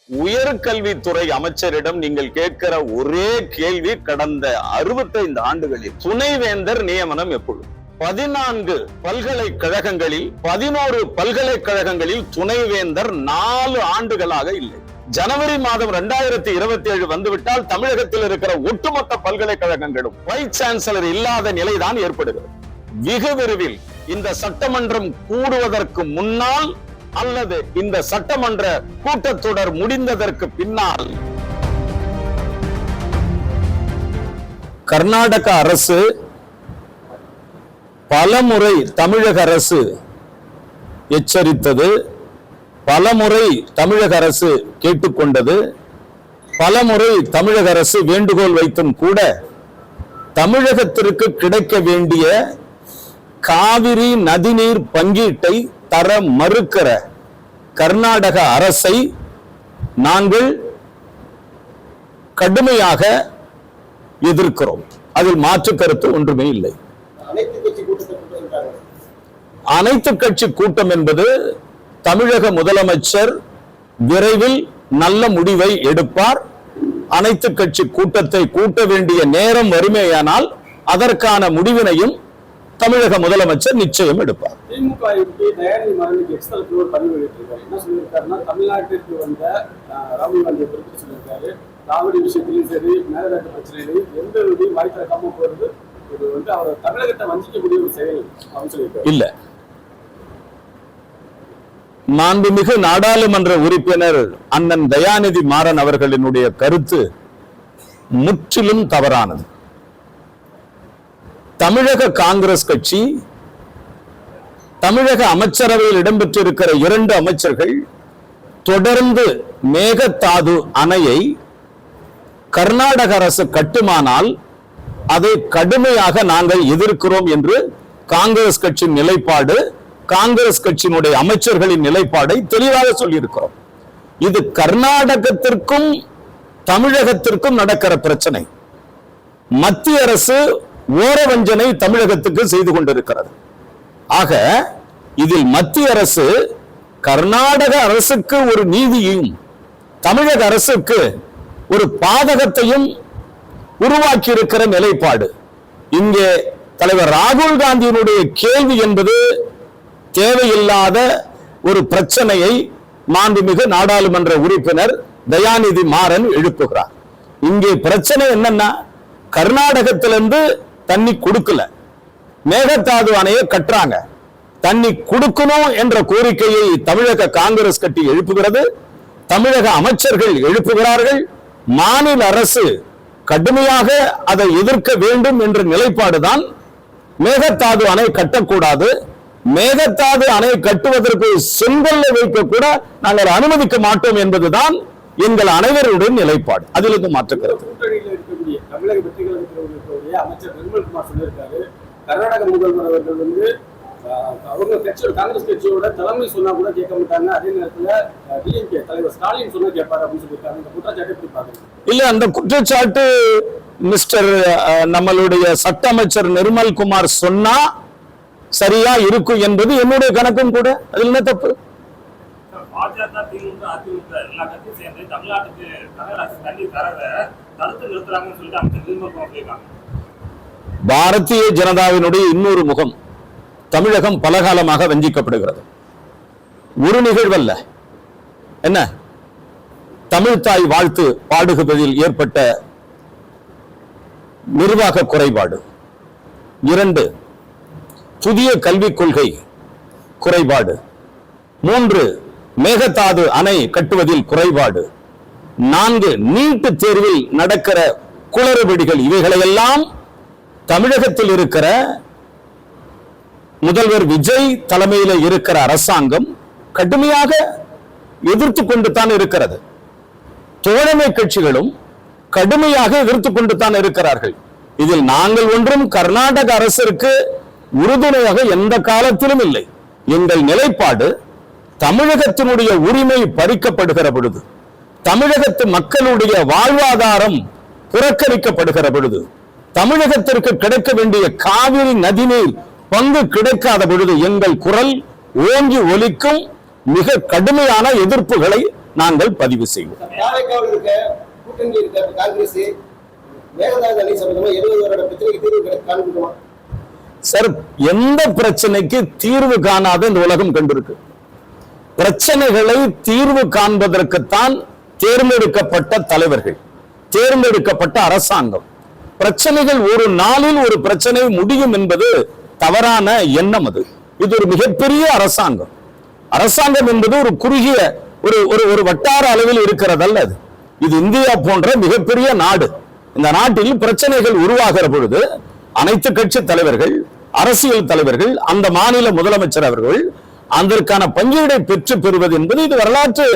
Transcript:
உயர்கல்வித்துறை அமைச்சரிடம் நீங்கள் கேட்கிற ஒரே கேள்வி, கடந்த 65 ஆண்டுகளில் துணைவேந்தர் நியமனம் எப்பொழுது? 14 பல்கலைக்கழகங்களில் 11 பல்கலைக்கழகங்களில் துணைவேந்தர் 4 ஆண்டுகளாக இல்லை. ஜனவரி மாதம் 2027 வந்துவிட்டால் தமிழகத்தில் இருக்கிற ஒட்டுமொத்த பல்கலைக்கழகங்களும் வைஸ் சான்சலர் இல்லாத நிலைதான் ஏற்படுகிறது. வெகு விரைவில் இந்த சட்டமன்றம் கூடுவதற்கு முன்னால் அல்லது இந்த சட்டமன்ற கூட்டத்தொடர் முடிந்ததற்கு பின்னால் கர்நாடக அரசு பலமுறை தமிழக அரசு எச்சரித்தது, பலமுறை தமிழக அரசு கேட்டுக்கொண்டது, பலமுறை தமிழக அரசு வேண்டுகோள் வைத்தும் கூட தமிழகத்திற்கு கிடைக்க வேண்டிய காவிரி நதிநீர் பங்கீட்டை தர மறுக்கிற கர்நாடக அரசை நாங்கள் கடுமையாக எதிர்க்கிறோம். அதில் மாற்று கருத்து ஒன்றுமே இல்லை. அனைத்து கட்சி கூட்டம் என்பது தமிழக முதலமைச்சர் விரைவில் நல்ல முடிவை எடுப்பார். அனைத்து கட்சி கூட்டத்தை கூட்ட வேண்டிய நேரம் வறுமையானால் அதற்கான முடிவினையும் தமிழக முதலமைச்சர் நிச்சயம் எடுப்பார். திமுக தயாநிதி மாறனுக்கு எக்ஸ்தலத்தில் ஒரு பதிவு வெளியிட்டிருக்காரு. என்ன சொல்லியிருக்காருன்னா, தமிழ்நாட்டிற்கு வந்த ராகுல் காந்தியை குறிப்பிட்டு சொல்லியிருக்காரு, காவிரி விஷயத்திலும் சரி மேலநாட்டு பிரச்சனையிலும் எந்த விதையும் வாய் திறக்காம போறது இது வந்து அவர் தமிழகத்தை வஞ்சிக்கக்கூடிய ஒரு செயல் அப்படின்னு சொல்லியிருக்காரு. இல்ல, மாண்புமிகு நாடாளுமன்ற உறுப்பினர் அண்ணன் தயாநிதி மாறன் அவர்களினுடைய கருத்து முற்றிலும் தவறானது. தமிழக காங்கிரஸ் கட்சி, தமிழக அமைச்சரவையில் இடம்பெற்றிருக்கிற 2 அமைச்சர்கள் தொடர்ந்து மேகதாது அணையை கர்நாடக அரசு கட்டுமானால் அதை கடுமையாக நாங்கள் எதிர்க்கிறோம் என்று காங்கிரஸ் கட்சியின் நிலைப்பாடு, காங்கிரஸ் கட்சியினுடைய அமைச்சர்களின் நிலைப்பாடை தெளிவாக சொல்லியிருக்கிறோம். இது கர்நாடகத்திற்கும் தமிழகத்திற்கும் நடக்கிற பிரச்சனை. மத்திய அரசு ஓரவஞ்சனை தமிழகத்துக்கு செய்து கொண்டிருக்கிறது. ஆக இதில் மத்திய அரசு கர்நாடக அரசுக்கு ஒரு நீதியையும் தமிழக அரசுக்கு ஒரு பாதகத்தையும் உருவாக்கி இருக்கிற நிலைப்பாடு. இங்கே தலைவர் ராகுல் காந்தியினுடைய கேள்வி என்பது தேவையில்லாத ஒரு பிரச்சனையை மாண்புமிகு நாடாளுமன்ற உறுப்பினர் தயாநிதி மாறன் எழுப்புகிறார். இங்கே பிரச்சனை என்னன்னா, கர்நாடகத்திலிருந்து தண்ணி கொடுக்கல, மேகதாது அணையை கட்டுறாங்க, தண்ணி கொடுக்கணும் என்ற கோரிக்கையை தமிழக காங்கிரஸ் கட்சி எழுப்புகிறது, தமிழக அமைச்சர்கள் எழுப்புகிறார்கள். மாநில அரசு கடுமையாக அதை எதிர்க்க வேண்டும் என்ற நிலைப்பாடுதான். மேகதாது அணை கட்டக்கூடாது, மேகதாது அணை கட்டுவதற்கு செங்கல்ல வைக்க கூட நாங்கள் அனுமதிக்க மாட்டோம் என்பதுதான் எங்கள் அனைவருடைய நிலைப்பாடு. அதிலிருந்து மாற்றுகிறது. தமிழக வெற்றி கழகத்தில் அமைச்சர் நிர்மல்குமார் சொல்லியிருக்காரு, கர்நாடக முதல்வர் அவர்கள் வந்து அவங்க கட்சி காங்கிரஸ் கட்சியோட தலைமை சொன்னா கூட கேட்க மாட்டாங்க, அதே நேரத்தில் டிஎம்கே தலைவர் ஸ்டாலின் சொன்னா கேட்பாரு அப்படின்னு சொல்லியிருக்காங்க. இந்த குற்றச்சாட்டு எப்படி பாக்குறீங்க? இல்ல, அந்த குற்றச்சாட்டு மிஸ்டர் நம்மளுடைய சட்ட அமைச்சர் நிர்மல்குமார் சொன்னா சரியா இருக்கும் என்பது என்னுடைய கணக்கும் கூட. அதில் என்ன தப்பு? பாஜக, திமுக, அதிமுக எல்லா கட்சியும் சேர்ந்து தமிழ்நாட்டுக்கு தண்ணி தரத தடுத்து நிறுத்துறாங்கன்னு சொல்லிட்டு அமைச்சர் நிர்மல்குமார் சொல்லியிருக்காங்க. பாரதிய ஜனதாவினுடைய இன்னொரு முகம், தமிழகம் பலகாலமாக வஞ்சிக்கப்படுகிறது. ஒரு நிகழ்வல்ல, என்ன தமிழ்தாய் வாழ்த்து பாடுகுவதில் ஏற்பட்ட நிர்வாக குறைபாடு, 2 புதிய கல்விக் கொள்கை குறைபாடு, 3 மேகதாது அணை கட்டுவதில் குறைபாடு, 4 நீட் தேர்வில் நடக்கிற குளறுபடிகள், இவைகளையெல்லாம் தமிழகத்தில் இருக்கிற முதல்வர் விஜய் தலைமையில் இருக்கிற அரசாங்கம் கடுமையாக எதிர்த்து கொண்டு தான் இருக்கிறது. தோழமை கட்சிகளும் கடுமையாக எதிர்த்து கொண்டு தான் இருக்கிறார்கள். இதில் நாங்கள் ஒன்றும் கர்நாடக அரசிற்கு உறுதுணையாக எந்த காலத்திலும் இல்லை. எங்கள் நிலைப்பாடு, தமிழகத்தினுடைய உரிமை பறிக்கப்படுகிற பொழுது, தமிழகத்து மக்களுடைய வாழ்வாதாரம் புறக்கணிக்கப்படுகிற பொழுது, தமிழகத்திற்கு கிடைக்க வேண்டிய காவிரி நதிநீர் பங்கு கிடைக்காத பொழுது எங்கள் குரல் ஓங்கி ஒலிக்கும். மிக கடுமையான எதிர்ப்புகளை நாங்கள் பதிவு செய்வோம். தாவேக்காவில் இருக்க கூட்டணி இருக்க காங்கிரஸ் மேகதாது அணை சம்பந்தமா 70 வருட பிரச்சனைக்கு தீர்வு காண்பிக்குமா? சார், எந்த பிரச்சனைக்கு தீர்வு காணாத இந்த உலகம் கண்டிருக்கு? பிரச்சனைகளை தீர்வு காண்பதற்குத்தான் தேர்ந்தெடுக்கப்பட்ட தலைவர்கள், தேர்ந்தெடுக்கப்பட்ட அரசாங்கம். பிரச்சனைகள் ஒரு நாளில் ஒரு பிரச்சனை முடியும் என்பது தவறான எண்ணம். இது ஒரு மிகப்பெரிய அரசாங்கம். அரசாங்கம் என்பது ஒரு குறுகிய ஒரு வட்டார அளவில் இருக்கிறதல்ல. இது இந்தியா போன்ற மிகப்பெரிய நாடு. இந்த நாட்டில் பிரச்சனைகள் உருவாகிற பொழுது அனைத்து கட்சி தலைவர்கள், அரசியல் தலைவர்கள், அந்த மாநில முதலமைச்சர் அவர்கள் அதற்கான பங்கீடை பெறுவது என்பது இது வரலாற்று